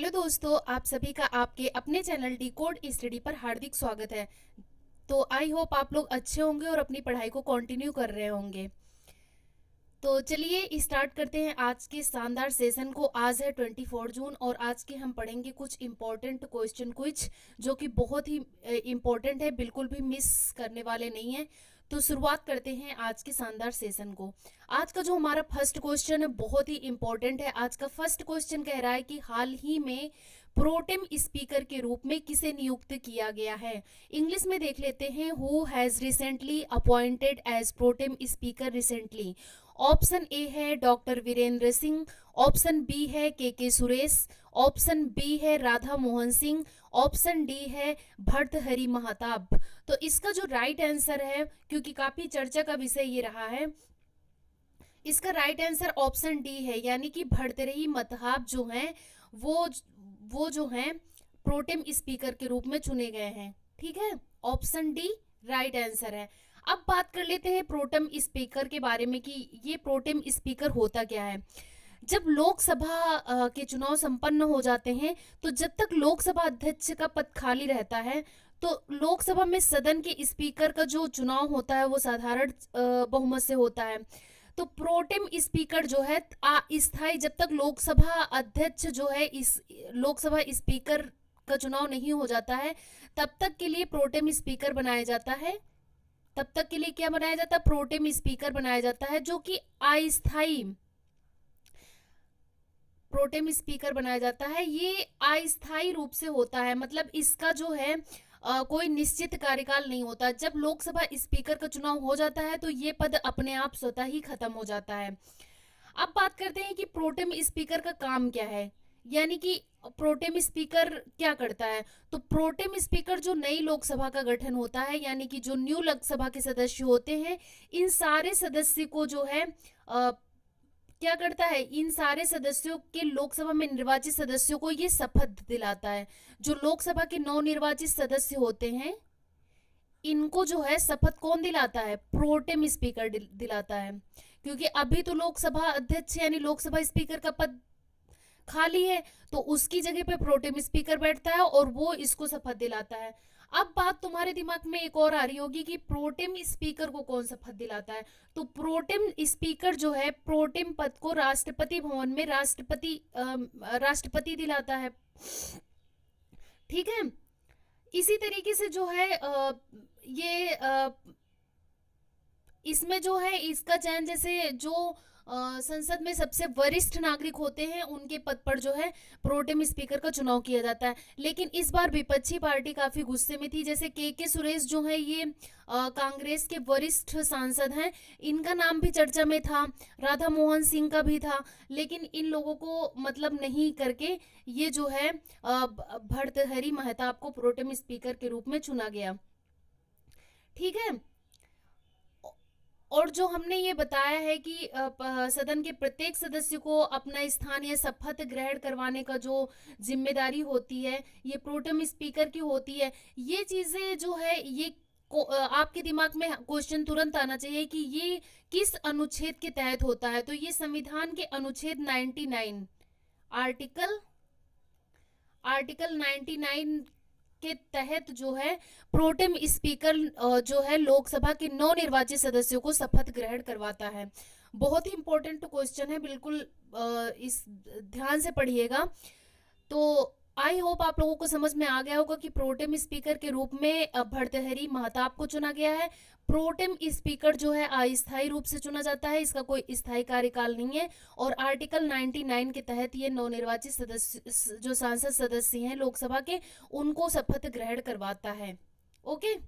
Hello दोस्तों, आप सभी का आपके अपने चैनल डी कोड स्टडी पर हार्दिक स्वागत है। तो आई होप आप लोग अच्छे होंगे और अपनी पढ़ाई को कंटिन्यू कर रहे होंगे। तो चलिए स्टार्ट करते हैं आज के शानदार सेशन को। आज है 24 जून और आज के हम पढ़ेंगे कुछ इम्पोर्टेंट क्वेश्चन क्विज जो कि बहुत ही इम्पोर्टेंट है, बिल्कुल भी मिस करने वाले नहीं है। तो शुरुआत करते हैं आज के शानदार सेशन को। आज का जो हमारा फर्स्ट क्वेश्चन है बहुत ही इम्पोर्टेंट है। आज का फर्स्ट क्वेश्चन कह रहा है कि हाल ही में प्रोटेम स्पीकर के रूप में किसे नियुक्त किया गया है। इंग्लिश में देख लेते हैं, who has recently appointed as pro tem speaker recently. Option A है doctor Virendra Singh, option B है के सुरेश, ऑप्शन बी है राधा मोहन सिंह, ऑप्शन डी है भर्तहरि महताब। तो इसका जो राइट आंसर है, क्योंकि काफी चर्चा का विषय ये रहा है, इसका राइट आंसर ऑप्शन डी है, यानी कि भर्तृहरि महताब जो हैं वो जो हैं प्रोटेम स्पीकर के रूप में चुने गए हैं। ठीक है, ऑप्शन डी राइट आंसर है। अब बात कर लेते हैं प्रोटेम स्पीकर के बारे में कि ये प्रोटेम स्पीकर होता क्या है। जब लोकसभा के चुनाव संपन्न हो जाते हैं, तो जब तक लोकसभा अध्यक्ष का पद खाली रहता है, तो लोकसभा में सदन के स्पीकर का जो चुनाव होता है वो साधारण बहुमत से होता है। तो प्रोटेम स्पीकर जो है अस्थायी, जब तक लोकसभा अध्यक्ष जो है इस लोकसभा स्पीकर का चुनाव नहीं हो जाता है, तब तक के लिए प्रोटेम स्पीकर बनाया जाता है। तब तक के लिए क्या बनाया जाता है? प्रोटेम स्पीकर बनाया जाता है, जो कि अस्थायी प्रोटेम स्पीकर बनाया जाता है। ये अस्थायी रूप से होता है, मतलब इसका जो है कोई निश्चित कार्यकाल नहीं होता। जब लोकसभा स्पीकर का चुनाव हो जाता है तो ये पद अपने आप स्वतः ही खत्म हो जाता है। अब बात करते हैं कि प्रोटेम स्पीकर का काम क्या है, यानी कि प्रोटेम स्पीकर क्या करता है। तो प्रोटेम स्पीकर जो नई लोकसभा का गठन होता है, यानी कि जो न्यू लोकसभा के सदस्य होते हैं, इन सारे सदस्य को जो है क्या करता है, इन सारे सदस्यों के लोकसभा में निर्वाचित सदस्यों को ये शपथ दिलाता है। जो लोकसभा के नवनिर्वाचित सदस्य होते हैं, इनको जो है शपथ कौन दिलाता है? प्रोटेम स्पीकर दिलाता है, क्योंकि अभी तो लोकसभा अध्यक्ष यानी लोकसभा स्पीकर का पद खाली है, तो उसकी जगह पे प्रोटेम स्पीकर बैठता है और वो इसको शपथ दिलाता है। अब बात तुम्हारे दिमाग में एक और आ रही होगी कि प्रोटेम स्पीकर को कौन शपथ दिलाता है। तो प्रोटेम स्पीकर जो है प्रोटेम पद को राष्ट्रपति भवन में राष्ट्रपति दिलाता है। ठीक है, इसी तरीके से जो है ये इसमें जो है इसका चयन, जैसे जो संसद में सबसे वरिष्ठ नागरिक होते हैं उनके पद पर जो है प्रोटेम स्पीकर का चुनाव किया जाता है। लेकिन इस बार विपक्षी पार्टी काफी गुस्से में थी। जैसे के सुरेश जो है ये कांग्रेस के वरिष्ठ सांसद हैं, इनका नाम भी चर्चा में था, राधा मोहन सिंह का भी था, लेकिन इन लोगों को मतलब नहीं करके ये जो है भर्तृहरि महताब को प्रोटेम स्पीकर के रूप में चुना गया। ठीक है, और जो हमने ये बताया है कि सदन के प्रत्येक सदस्य को अपना स्थान या शपथ ग्रहण करवाने का जो जिम्मेदारी होती है, ये प्रोटेम स्पीकर की होती है। ये चीजें जो है ये आपके दिमाग में क्वेश्चन तुरंत आना चाहिए कि ये किस अनुच्छेद के तहत होता है। तो ये संविधान के अनुच्छेद 99 आर्टिकल 99 के तहत जो है प्रोटेम स्पीकर जो है लोकसभा के नवनिर्वाचित सदस्यों को शपथ ग्रहण करवाता है। बहुत ही इंपॉर्टेंट क्वेश्चन है, बिल्कुल इस ध्यान से पढ़िएगा। तो आई होप आप लोगों को समझ में आ गया होगा कि प्रोटेम स्पीकर के रूप में भर्तृहरि महताब को चुना गया है। प्रोटेम स्पीकर जो है अस्थायी रूप से चुना जाता है, इसका कोई स्थायी कार्यकाल नहीं है, और आर्टिकल 99 के तहत ये नवनिर्वाचित सदस्य जो सांसद सदस्य हैं लोकसभा के, उनको शपथ ग्रहण करवाता है। ओके,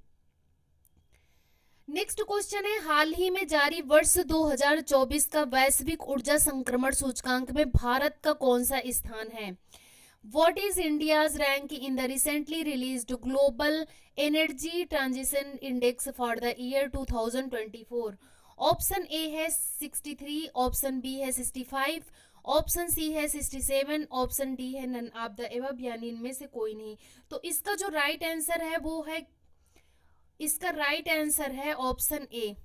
नेक्स्ट क्वेश्चन है, हाल ही में जारी वर्ष 2024 का वैश्विक ऊर्जा संक्रमण सूचकांक में भारत का कौन सा स्थान है? What is India's rank in the recently released Global Energy Transition Index for the year 2024? Option A है 63, ऑप्शन बी है 65, ऑप्शन सी है 67, ऑप्शन डी है नन ऑफ द एबव, यानी इनमें से कोई नहीं। तो इसका जो राइट आंसर है वो है, इसका राइट आंसर है ऑप्शन ए।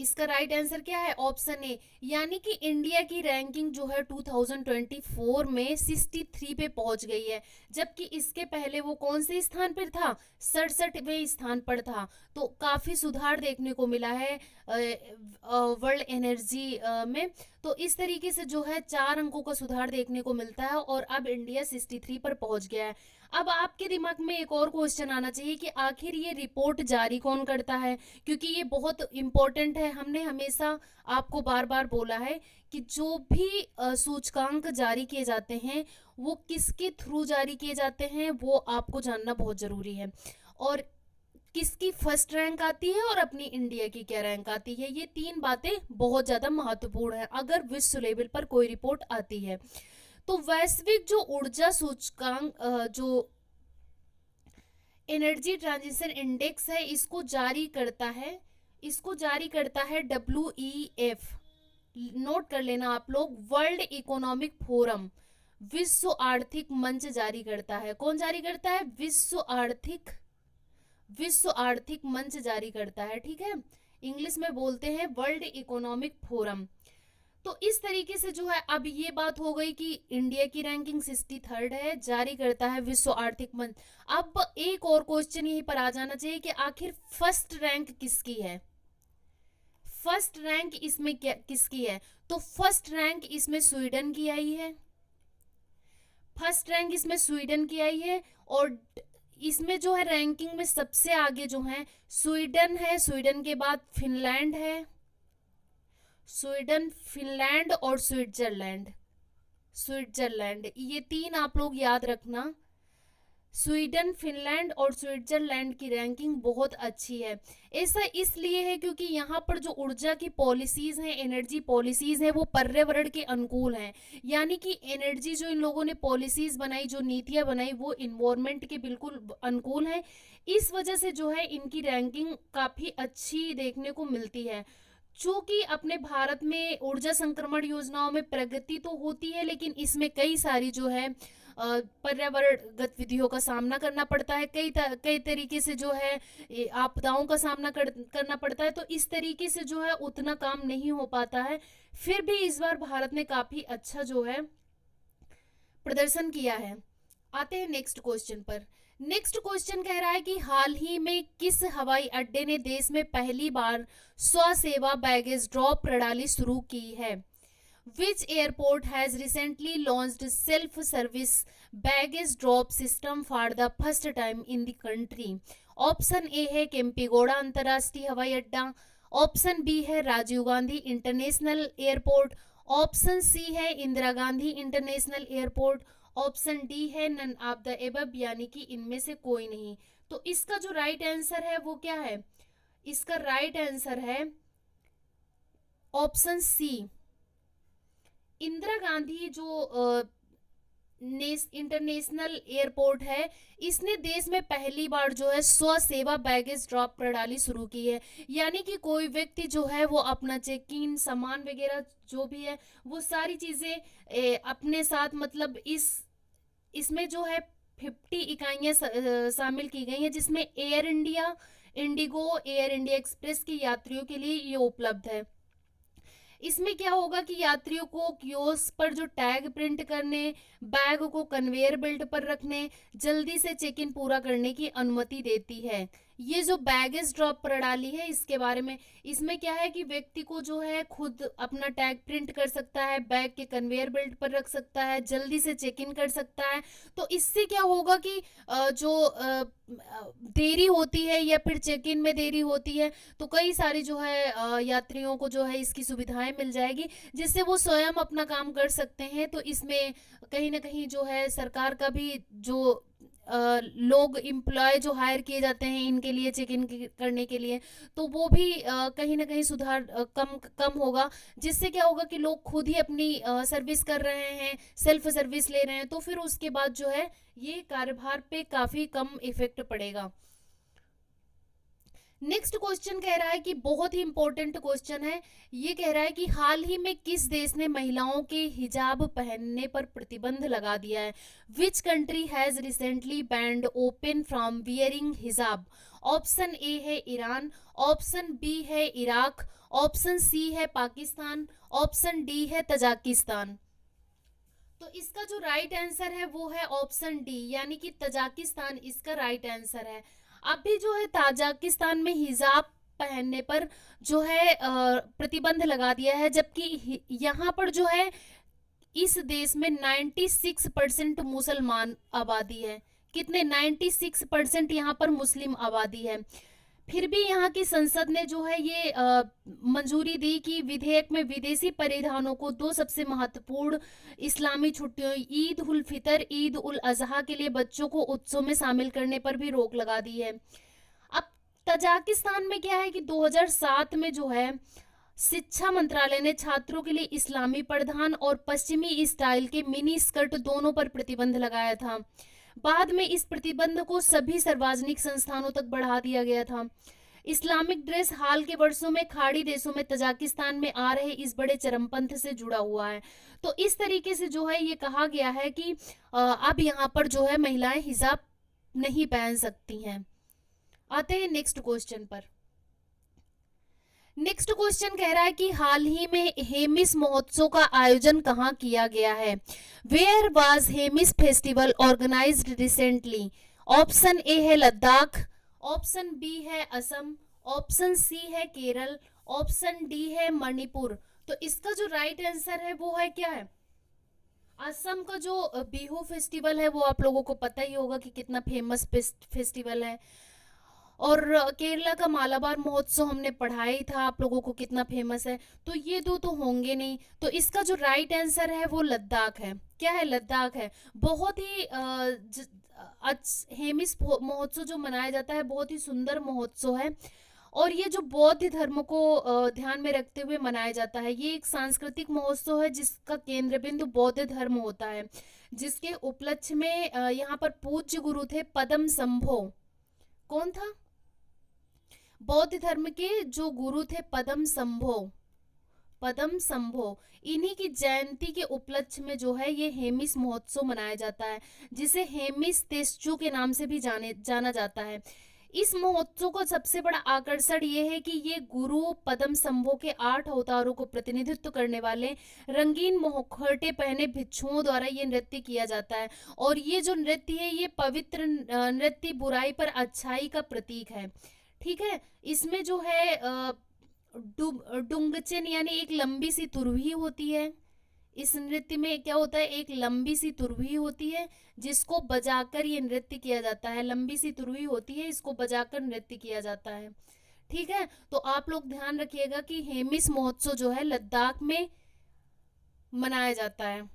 इसका राइट आंसर क्या है? Option A. यानी कि इंडिया की रैंकिंग जो है 2024 में 63 पे पहुंच गई है, जबकि इसके पहले वो कौन से स्थान पर था? 67वें स्थान पर था। तो काफी सुधार देखने को मिला है वर्ल्ड एनर्जी में। तो इस तरीके से जो है 4 अंकों का सुधार देखने को मिलता है और अब इंडिया 63 पर पहुंच गया है। अब आपके दिमाग में एक और क्वेश्चन आना चाहिए कि आखिर ये रिपोर्ट जारी कौन करता है, क्योंकि ये बहुत इम्पोर्टेंट है। हमने हमेशा आपको बार बार बोला है कि जो भी सूचकांक जारी किए जाते हैं वो किसके थ्रू जारी किए जाते हैं वो आपको जानना बहुत जरूरी है, और किसकी फर्स्ट रैंक आती है और अपनी इंडिया की क्या रैंक आती है। ये 3 बातें बहुत ज्यादा महत्वपूर्ण है अगर विश्व लेवल पर कोई रिपोर्ट आती है। तो वैश्विक जो ऊर्जा सूचकांक जो एनर्जी ट्रांजिशन इंडेक्स है इसको जारी करता है WEF। नोट कर लेना आप लोग, वर्ल्ड इकोनॉमिक फोरम, विश्व आर्थिक मंच जारी करता है। कौन जारी करता है? विश्व आर्थिक मंच जारी करता है, ठीक है। इंग्लिश में बोलते हैं वर्ल्ड इकोनॉमिक फोरम। तो इस तरीके से जो है अब ये बात हो गई कि इंडिया की रैंकिंग 63rd है, जारी करता है विश्व आर्थिक मंच। अब एक और क्वेश्चन यहीं पर आ जाना चाहिए कि आखिर फर्स्ट रैंक किसकी है? फर्स्ट रैंक इसमें क्या किसकी है? तो फर्स्ट रैंक इसमें स्वीडन की आई है। फर्स्ट रैंक इसमें स्वीडन की आई है और इसमें जो है रैंकिंग में सबसे आगे जो है स्वीडन है, स्वीडन के बाद फिनलैंड है, स्वीडन, फिनलैंड और स्विट्जरलैंड। ये 3 आप लोग याद रखना। स्वीडन, फिनलैंड और स्विट्जरलैंड की रैंकिंग बहुत अच्छी है। ऐसा इसलिए है क्योंकि यहाँ पर जो ऊर्जा की पॉलिसीज हैं, एनर्जी पॉलिसीज हैं, वो पर्यावरण के अनुकूल हैं। यानी कि एनर्जी जो इन लोगों ने पॉलिसीज बनाई, जो नीतियाँ बनाई, वो इन्वायरमेंट के बिल्कुल अनुकूल हैं। इस वजह से जो है इनकी रैंकिंग काफ़ी अच्छी देखने को मिलती है। चूंकि अपने भारत में ऊर्जा संक्रमण योजनाओं में प्रगति तो होती है, लेकिन इसमें कई सारी जो है पर्यावरण गतिविधियों का सामना करना पड़ता है, कई तरीके से जो है आपदाओं का सामना करना पड़ता है। तो इस तरीके से जो है उतना काम नहीं हो पाता है। फिर भी इस बार भारत ने काफी अच्छा जो है प्रदर्शन किया है। आते हैं नेक्स्ट क्वेश्चन पर। नेक्स्ट क्वेश्चन कह रहा है कि हाल ही में किस हवाई अड्डे ने देश में पहली बार स्वसेवा बैगेज ड्रॉप प्रणाली शुरू की है? Which airport has recently launched self-service baggage drop system for the first time in the country? Option A है केम्पेगौड़ा अंतर्राष्ट्रीय हवाई अड्डा, ऑप्शन बी है Rajiv Gandhi international airport, option C है Indira Gandhi international airport, option D है नन ऑफ द एबव, यानी कि इनमें से कोई नहीं। तो इसका जो राइट आंसर है वो क्या है? इसका राइट आंसर है ऑप्शन सी, इंदिरा गांधी जो इंटरनेशनल एयरपोर्ट है, इसने देश में पहली बार जो है स्वसेवा बैगेज ड्रॉप प्रणाली शुरू की है। यानी कि कोई व्यक्ति जो है वो अपना चेक इन, सामान वगैरह जो भी है वो सारी चीज़ें अपने साथ, मतलब इसमें जो है 50 इकाइयाँ शामिल की गई हैं, जिसमें air India, Indigo, air India express के यात्रियों के लिए ये उपलब्ध है। इसमें क्या होगा कि यात्रियों को कियोस्क पर जो टैग प्रिंट करने, बैग को कन्वेयर बेल्ट पर रखने, जल्दी से चेक इन पूरा करने की अनुमति देती है। ये जो बैगेज ड्रॉप प्रणाली है इसके बारे में, इसमें क्या है कि व्यक्ति को जो है खुद अपना टैग प्रिंट कर सकता है, बैग के कन्वेयर बेल्ट पर रख सकता है, जल्दी से चेक इन कर सकता है। तो इससे क्या होगा कि जो देरी होती है या फिर चेक इन में देरी होती है तो कई सारी जो है यात्रियों को जो है इसकी सुविधाएं मिल जाएगी, जिससे वो स्वयं अपना काम कर सकते हैं। तो इसमें कहीं ना कहीं जो है सरकार का भी जो लोग एम्प्लॉय जो हायर किए जाते हैं इनके लिए चेक इन करने के लिए, तो वो भी कहीं ना कहीं सुधार कम होगा, जिससे क्या होगा कि लोग खुद ही अपनी सर्विस कर रहे हैं, सेल्फ सर्विस ले रहे हैं, तो फिर उसके बाद जो है ये कार्यभार पे काफी कम इफेक्ट पड़ेगा। नेक्स्ट क्वेश्चन कह रहा है कि बहुत ही इंपॉर्टेंट क्वेश्चन है, ये कह रहा है कि हाल ही में किस देश ने महिलाओं के हिजाब पहनने पर प्रतिबंध लगा दिया है? Which country has recently band open from wearing हिजाब? ऑप्शन ए है ईरान, ऑप्शन बी है इराक, ऑप्शन सी है पाकिस्तान, ऑप्शन डी है तजाकिस्तान। तो इसका जो राइट आंसर है वो है ऑप्शन डी, यानी कि तजाकिस्तान इसका राइट आंसर है। अभी जो है ताजिकिस्तान में हिजाब पहनने पर जो है प्रतिबंध लगा दिया है, जबकि यहाँ पर जो है इस देश में 96% मुसलमान आबादी है। कितने? 96% यहाँ पर मुस्लिम आबादी है। फिर भी यहाँ की संसद ने जो है ये मंजूरी दी कि विधेयक में विदेशी परिधानों को दो सबसे महत्वपूर्ण इस्लामी छुट्टियों ईद उल फितर, ईद उल अजहा के लिए बच्चों को उत्सव में शामिल करने पर भी रोक लगा दी है। अब तजाकिस्तान में क्या है कि 2007 में जो है शिक्षा मंत्रालय ने छात्रों के लिए इस्लामी परिधान और पश्चिमी स्टाइल के मिनी स्कर्ट दोनों पर प्रतिबंध लगाया था। बाद में इस प्रतिबंध को सभी सार्वजनिक संस्थानों तक बढ़ा दिया गया था। इस्लामिक ड्रेस हाल के वर्षों में खाड़ी देशों में तजाकिस्तान में आ रहे इस बड़े चरमपंथ से जुड़ा हुआ है। तो इस तरीके से जो है ये कहा गया है कि अब यहाँ पर जो है महिलाएं हिजाब नहीं पहन सकती हैं। आते हैं नेक्स्ट क्वेश्चन पर। नेक्स्ट क्वेश्चन कह रहा है कि हाल ही में हेमिस महोत्सव का आयोजन कहाँ किया गया है? Where was Hemis festival organised recently? Option A है लद्दाख, ऑप्शन बी है असम, ऑप्शन सी है केरल, ऑप्शन डी है मणिपुर। तो इसका जो राइट आंसर है वो है क्या है? असम का जो बिहू फेस्टिवल है वो आप लोगों को पता ही होगा कि कितना फेमस फेस्टिवल है, और केरला का मालाबार महोत्सव हमने पढ़ा ही था आप लोगों को कितना फेमस है। तो ये दो तो होंगे नहीं, तो इसका जो राइट आंसर है वो लद्दाख है। क्या है? लद्दाख है। बहुत ही हेमिस महोत्सव जो मनाया जाता है बहुत ही सुंदर महोत्सव है, और ये जो बौद्ध धर्म को ध्यान में रखते हुए मनाया जाता है। ये एक सांस्कृतिक महोत्सव है जिसका केंद्र बिंदु बौद्ध धर्म होता है, जिसके उपलक्ष्य में यहाँ पर पूज्य गुरु थे पद्म संभो। कौन था? बौद्ध धर्म के जो गुरु थे पद्म संभो, पद्म संभो। इन्हीं की जयंती के उपलक्ष्य में जो है ये हेमिस महोत्सव मनाया जाता है, जिसे हेमिस तेस्चु के नाम से भी जाना जाता है। इस महोत्सव का सबसे बड़ा आकर्षण ये है कि ये गुरु पद्म संभो के 8 अवतारों को प्रतिनिधित्व करने वाले रंगीन मुखौटे पहने भिक्षुओं द्वारा ये नृत्य किया जाता है, और ये जो नृत्य है ये पवित्र नृत्य बुराई पर अच्छाई का प्रतीक है। ठीक है, इसमें जो है डुंगचेन यानी एक लंबी सी तुरही होती है। इस नृत्य में क्या होता है? एक लंबी सी तुरही होती है जिसको बजाकर ये नृत्य किया जाता है। लंबी सी तुरही होती है, इसको बजाकर नृत्य किया जाता है। ठीक है, तो आप लोग ध्यान रखिएगा कि हेमिस महोत्सव जो है लद्दाख में मनाया जाता है।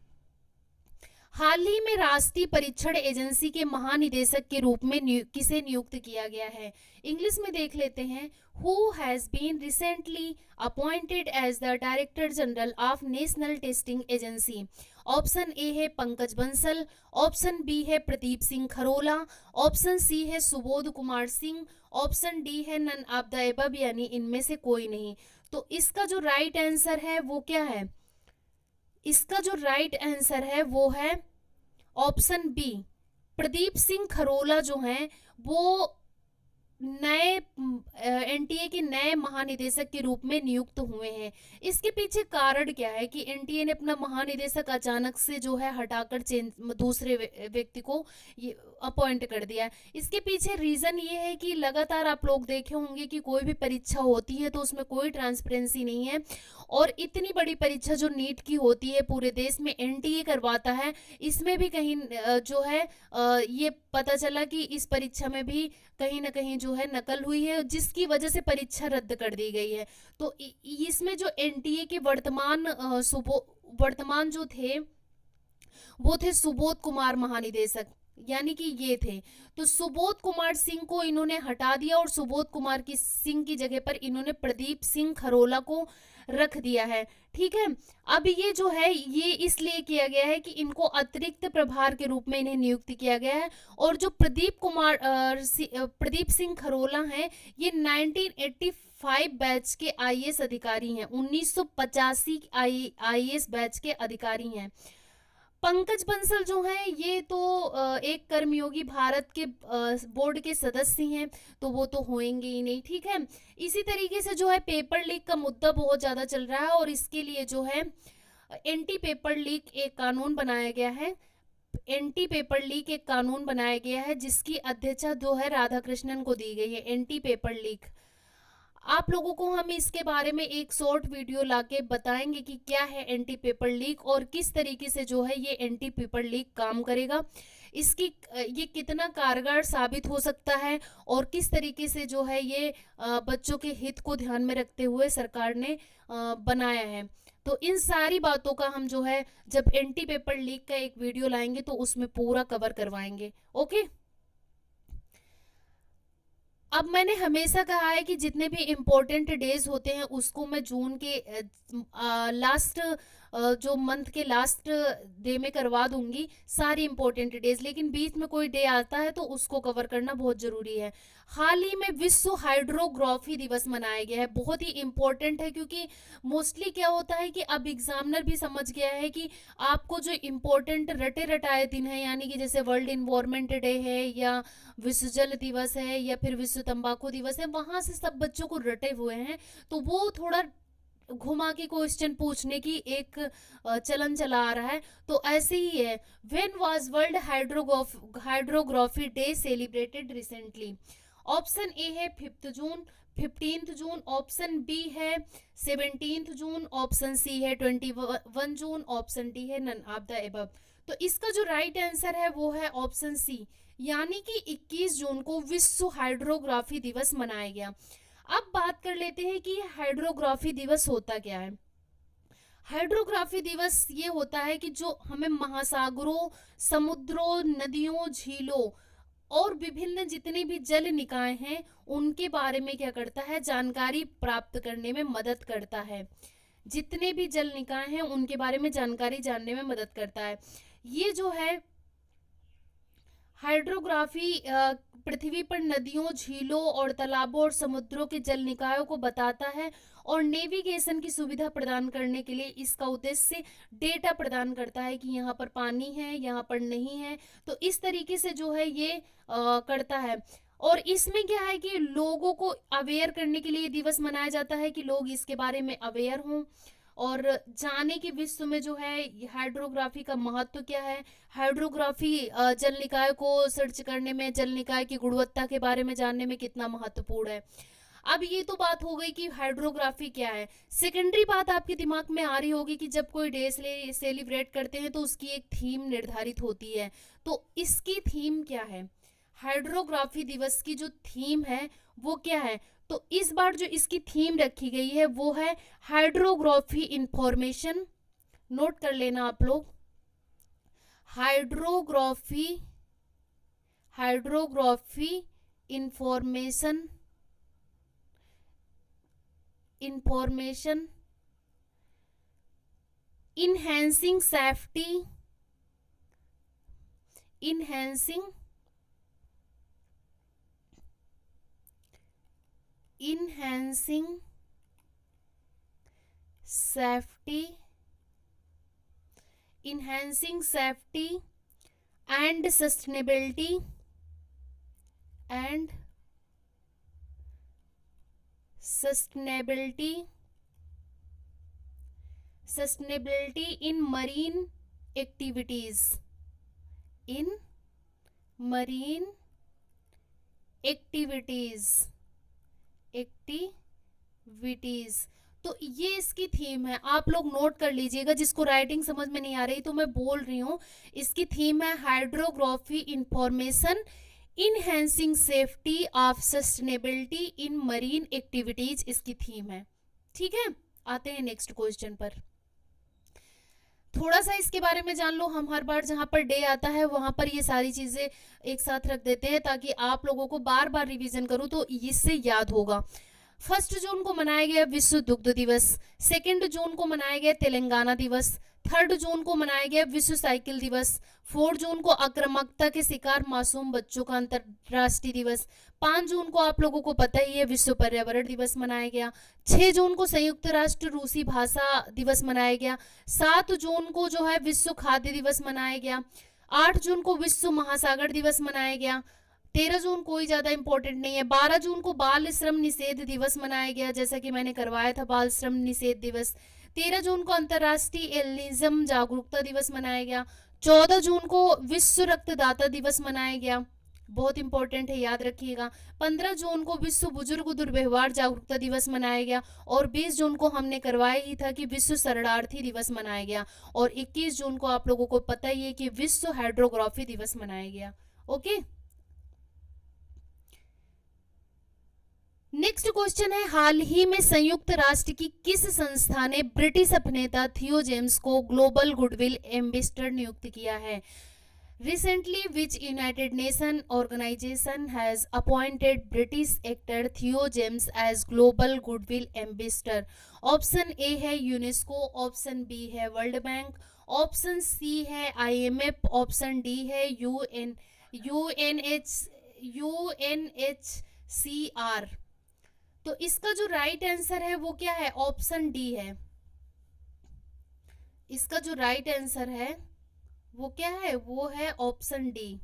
हाल ही में राष्ट्रीय परीक्षण एजेंसी के महानिदेशक के रूप में किसे नियुक्त किया गया है? इंग्लिश में देख लेते हैं। Who has been recently appointed as the director general of National Testing Agency? Option A है पंकज बंसल, ऑप्शन बी है प्रदीप सिंह खरोला, ऑप्शन सी है सुबोध कुमार सिंह, ऑप्शन डी है नन ऑफ द अबव यानी इनमें से कोई नहीं। तो इसका जो राइट आंसर है वो क्या है? इसका जो राइट आंसर है वो है ऑप्शन बी। प्रदीप सिंह खरोला जो हैं वो नए एनटीए के नए महानिदेशक के रूप में नियुक्त हुए हैं। इसके पीछे कारण क्या है कि एनटीए ने अपना महानिदेशक अचानक से जो है हटाकर दूसरे व्यक्ति को अपॉइंट कर दिया? इसके पीछे रीजन ये है कि लगातार आप लोग देखे होंगे कि कोई भी परीक्षा होती है तो उसमें कोई ट्रांसपेरेंसी नहीं है, और इतनी बड़ी परीक्षा जो नीट की होती है पूरे देश में एनटीए करवाता है, इसमें भी कहीं जो है ये पता चला कि इस परीक्षा में भी कहीं ना कहीं जो है नकल हुई है, जिसकी वजह से परीक्षा रद्द कर दी गई है। तो इसमें जो एनटीए के वर्तमान जो थे वो थे सुबोध कुमार महानिदेशक, यानी कि ये थे। तो सुबोध कुमार सिंह को इन्होंने हटा दिया और सुबोध कुमार की सिंह की जगह पर इन्होंने प्रदीप सिंह खरोला को रख दिया है। ठीक है, अब ये जो है ये इसलिए किया गया है कि इनको अतिरिक्त प्रभार के रूप में इन्हें नियुक्त किया गया है। और जो प्रदीप सिंह खरोला हैं ये 1985 बैच के आईएएस अधिकारी हैं, 1985 आईएएस बैच के अधिकारी हैं। पंकज बंसल जो हैं ये तो एक कर्मयोगी भारत के बोर्ड के सदस्य हैं, तो वो तो होंगे ही नहीं, ठीक है। इसी तरीके से जो है पेपर लीक का मुद्दा बहुत ज़्यादा चल रहा है, और इसके लिए जो है एंटी पेपर लीक एक कानून बनाया गया है। एंटी पेपर लीक एक कानून बनाया गया है जिसकी अध्यक्षता जो है राधाकृष्णन को दी गई है, एंटी पेपर लीक। आप लोगों को हम इसके बारे में एक शॉर्ट वीडियो लाके बताएंगे कि क्या है एंटी पेपर लीक और किस तरीके से जो है ये एंटी पेपर लीक काम करेगा, इसकी ये कितना कारगर साबित हो सकता है, और किस तरीके से जो है ये बच्चों के हित को ध्यान में रखते हुए सरकार ने बनाया है। तो इन सारी बातों का हम जो है जब एंटी पेपर लीक का एक वीडियो लाएंगे तो उसमें पूरा कवर करवाएंगे। ओके, अब मैंने हमेशा कहा है कि जितने भी इम्पोर्टेंट डेज होते हैं उसको मैं जून के लास्ट जो मंथ के लास्ट डे में करवा दूंगी सारी इम्पोर्टेंट डेज, लेकिन बीच में कोई डे आता है तो उसको कवर करना बहुत ज़रूरी है। हाल ही में विश्व हाइड्रोग्राफी दिवस मनाया गया है, बहुत ही इम्पोर्टेंट है, क्योंकि मोस्टली क्या होता है कि अब एग्जामिनर भी समझ गया है कि आपको जो इम्पोर्टेंट रटे रटाए दिन है, यानी कि जैसे वर्ल्ड इन्वायरमेंट डे है या विश्व जल दिवस है या फिर विश्व तंबाकू दिवस है, वहां से सब बच्चों को रटे हुए हैं, तो वो थोड़ा घुमा के क्वेश्चन पूछने की एक चलन चला आ रहा है। तो ऐसे ही है, when was world hydrography day celebrated recently? Option A है 5 जून, 15 जून, ऑप्शन बी है 17 जून, ऑप्शन सी है 21 जून, ऑप्शन डी है नन ऑफ द अबव। तो इसका जो राइट आंसर है वो है ऑप्शन सी, यानी कि 21 जून को विश्व हाइड्रोग्राफी दिवस मनाया गया। अब बात कर लेते हैं कि हाइड्रोग्राफी दिवस होता क्या है। हाइड्रोग्राफी दिवस ये होता है कि जो हमें महासागरों, समुद्रों, नदियों, झीलों और विभिन्न जितने भी जल निकाय हैं उनके बारे में क्या करता है, जानकारी प्राप्त करने में मदद करता है। जितने भी जल निकाय हैं उनके बारे में जानकारी जानने में मदद करता है। ये जो है हाइड्रोग्राफी पृथ्वी पर नदियों, झीलों और तालाबों और समुद्रों के जल निकायों को बताता है, और नेविगेशन की सुविधा प्रदान करने के लिए इसका उद्देश्य डेटा प्रदान करता है कि यहाँ पर पानी है, यहाँ पर नहीं है। तो इस तरीके से जो है ये करता है। और इसमें क्या है कि लोगों को अवेयर करने के लिए दिवस मनाया जाता है कि लोग इसके बारे में अवेयर हों और जाने कि विश्व में जो है हाइड्रोग्राफी का महत्व क्या है। हाइड्रोग्राफी जल निकाय को सर्च करने में, जल निकाय की गुणवत्ता के बारे में जानने में कितना महत्वपूर्ण है। अब ये तो बात हो गई कि हाइड्रोग्राफी क्या है। सेकेंडरी बात आपके दिमाग में आ रही होगी कि जब कोई डे सेलिब्रेट करते हैं तो उसकी एक थीम निर्धारित होती है, तो इसकी थीम क्या है? हाइड्रोग्राफी दिवस की जो थीम है वो क्या है? तो इस बार जो इसकी थीम रखी गई है वो है हाइड्रोग्राफी इंफॉर्मेशन। नोट कर लेना आप लोग, hydrography information enhancing safety and sustainability in marine activities, तो ये इसकी थीम है। आप लोग नोट कर लीजिएगा, जिसको राइटिंग समझ में नहीं आ रही तो मैं बोल रही हूँ। इसकी थीम है hydrography information enhancing safety of sustainability in marine activities, इसकी थीम है। ठीक है, आते हैं नेक्स्ट क्वेश्चन पर। थोड़ा सा इसके बारे में जान लो। हम हर बार जहाँ पर डे आता है वहाँ पर ये सारी चीज़ें एक साथ रख देते हैं ताकि आप लोगों को बार बार रिवीजन करूँ तो इससे याद होगा। 1 जून को मनाया गया विश्व दुग्ध दिवस, 2 जून को मनाया गया तेलंगाना दिवस, 3 जून को मनाया गया विश्व साइकिल दिवस, 4 जून को आक्रामकता के शिकार मासूम बच्चों का अंतरराष्ट्रीय दिवस, 5 जून को आप लोगों को पता ही है विश्व पर्यावरण दिवस मनाया गया, 6 जून को संयुक्त राष्ट्र रूसी भाषा दिवस मनाया गया, 7 जून को जो है विश्व खाद्य दिवस मनाया गया, 8 जून को विश्व महासागर दिवस मनाया गया, 13 जून कोई ज्यादा इंपॉर्टेंट नहीं है, 12 जून को बाल श्रम निषेध दिवस मनाया गया, जैसा कि मैंने करवाया था बाल श्रम निषेध दिवस, 13 जून को अंतर्राष्ट्रीय एल्बिनिज्म जागरूकता दिवस मनाया गया, 14 जून को विश्व रक्तदाता दिवस मनाया गया, बहुत इंपॉर्टेंट है, याद रखिएगा, 15 जून को विश्व बुजुर्ग दुर्व्यवहार जागरूकता दिवस मनाया गया, और 20 जून को हमने करवाया ही था कि विश्व शरणार्थी दिवस मनाया गया, और 21 जून को आप लोगों को पता ही है कि विश्व हाइड्रोग्राफी दिवस मनाया गया। ओके, नेक्स्ट क्वेश्चन है, हाल ही में संयुक्त राष्ट्र की किस संस्था ने ब्रिटिश अभिनेता थियो जेम्स को ग्लोबल गुडविल एम्बेसडर नियुक्त किया है? Recently, which United Nations organization has appointed British actor Theo James as Global Goodwill Ambassador? Option A है यूनेस्को, ऑप्शन बी है वर्ल्ड बैंक, ऑप्शन सी है IMF, ऑप्शन डी है UNHCR। तो इसका जो राइट आंसर है वो क्या है? ऑप्शन डी है। इसका जो राइट आंसर है वो क्या है? वो है option D.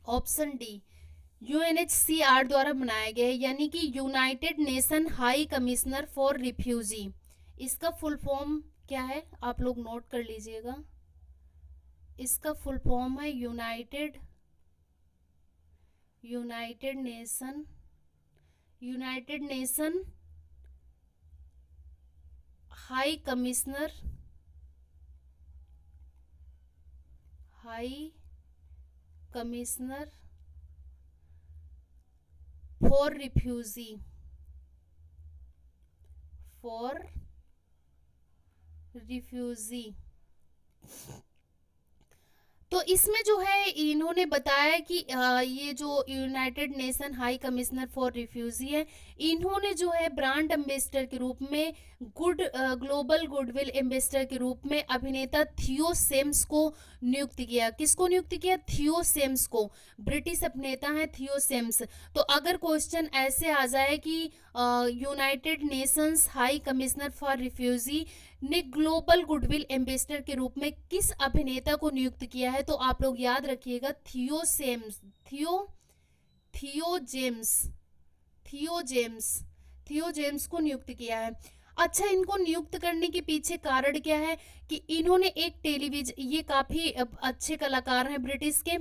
Option D UNHCR द्वारा बनाया गया है, यानी कि United nation high commissioner for refugee. इसका फुल फॉर्म क्या है? आप लोग नोट कर लीजिएगा। इसका फुल फॉर्म है United nation high commissioner for refugee. तो इसमें जो है इन्होंने बताया कि ये जो United nation high commissioner for refugee है, इन्होंने जो है ब्रांड एम्बेसडर के रूप में ग्लोबल गुडविल एम्बेसडर के रूप में अभिनेता थियो सेम्स को नियुक्त किया। किसको नियुक्त किया? थियो सेम्स को। ब्रिटिश अभिनेता है थियो सेम्स। तो अगर क्वेश्चन ऐसे आ जाए कि United Nations high commissioner for refugee ने ग्लोबल गुडविल एम्बेसडर के रूप में किस अभिनेता को नियुक्त किया है, तो आप लोग याद रखिएगा थियो जेम्स को नियुक्त किया है। अच्छा, इनको नियुक्त करने के पीछे कारण क्या है कि इन्होंने एक टेलीविजन, ये काफी अच्छे कलाकार हैं ब्रिटिश के,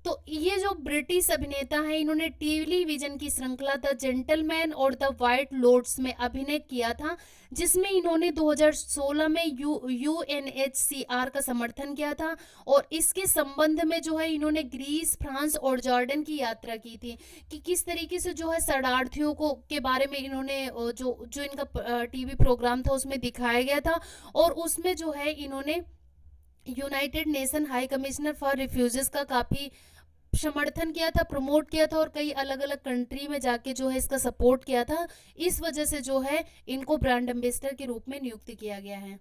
तो ये जो ब्रिटिश अभिनेता हैं इन्होंने टेलीविजन की श्रृंखला द जेंटलमैन और द व्हाइट लॉर्ड्स में अभिनय किया था, जिसमें इन्होंने 2016 में UNHCR का समर्थन किया था, और इसके संबंध में जो है इन्होंने ग्रीस, फ्रांस और जॉर्डन की यात्रा की थी कि किस तरीके से जो है शरणार्थियों को के बारे में इन्होंने जो इनका टीवी प्रोग्राम था उसमें दिखाया गया था, और उसमें जो है इन्होंने United nation high commissioner for refugees का काफी समर्थन किया था, प्रमोट किया था, और कई अलग अलग कंट्री में जाके जो है इसका सपोर्ट किया था। इस वजह से जो है इनको ब्रांड एम्बेसडर के रूप में नियुक्त किया गया है।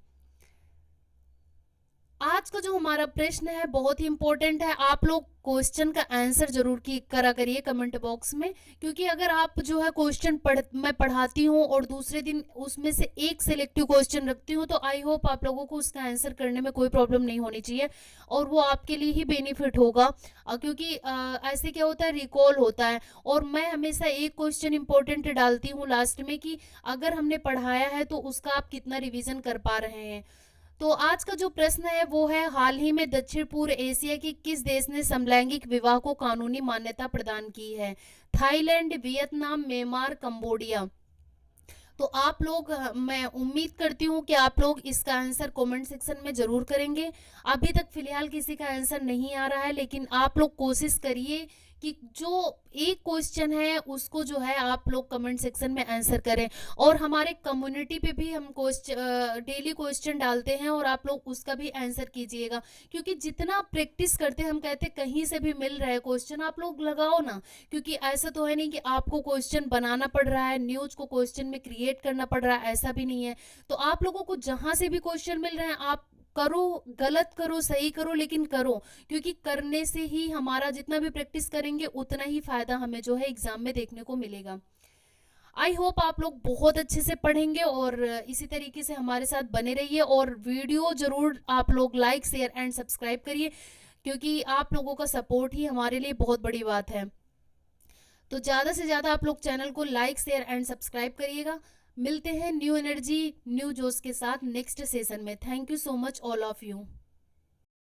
आज का जो हमारा प्रश्न है बहुत ही इंपॉर्टेंट है, आप लोग क्वेश्चन का आंसर जरूर करा करिए कमेंट बॉक्स में, क्योंकि अगर आप जो है क्वेश्चन मैं पढ़ाती हूँ और दूसरे दिन उसमें से एक सिलेक्टिव क्वेश्चन रखती हूँ, तो आई होप आप लोगों को उसका आंसर करने में कोई प्रॉब्लम नहीं होनी चाहिए, और वो आपके लिए ही बेनिफिट होगा, क्योंकि ऐसे क्या होता है, रिकॉल होता है। और मैं हमेशा एक क्वेश्चन इंपॉर्टेंट डालती हूँ लास्ट में कि अगर हमने पढ़ाया है तो उसका आप कितना रिविजन कर पा रहे हैं। तो आज का जो प्रश्न है वो है, हाल ही में दक्षिण पूर्व एशिया की किस देश ने समलैंगिक विवाह को कानूनी मान्यता प्रदान की है? Thailand, Vietnam, Myanmar, Cambodia. तो आप लोग, मैं उम्मीद करती हूँ कि आप लोग इसका आंसर कमेंट सेक्शन में जरूर करेंगे। अभी तक फिलहाल किसी का आंसर नहीं आ रहा है, लेकिन आप लोग कोशिश करिए कि जो एक क्वेश्चन है उसको जो है आप लोग कमेंट सेक्शन में आंसर करें, और हमारे कम्युनिटी पे भी हम डेली क्वेश्चन डालते हैं और आप लोग उसका भी आंसर कीजिएगा, क्योंकि जितना आप प्रैक्टिस करते हैं, हम कहते हैं कहीं से भी मिल रहा है क्वेश्चन आप लोग लगाओ ना, क्योंकि ऐसा तो है नहीं कि आपको क्वेश्चन बनाना पड़ रहा है, न्यूज को क्वेश्चन में क्रिएट करना पड़ रहा है, ऐसा भी नहीं है। तो आप लोगों को जहां से भी क्वेश्चन मिल रहे हैं आप करो, गलत करो सही करो लेकिन करो, क्योंकि करने से ही हमारा जितना भी प्रैक्टिस करेंगे उतना ही फायदा हमें जो है एग्जाम में देखने को मिलेगा। आई होप आप लोग बहुत अच्छे से पढ़ेंगे और इसी तरीके से हमारे साथ बने रहिए, और वीडियो जरूर आप लोग लाइक शेयर एंड सब्सक्राइब करिए, क्योंकि आप लोगों का सपोर्ट ही हमारे लिए बहुत बड़ी बात है। तो ज़्यादा से ज़्यादा आप लोग चैनल को लाइक शेयर एंड सब्सक्राइब करिएगा। मिलते हैं न्यू एनर्जी न्यू जोश के साथ नेक्स्ट सेशन में। Thank you so much all of you.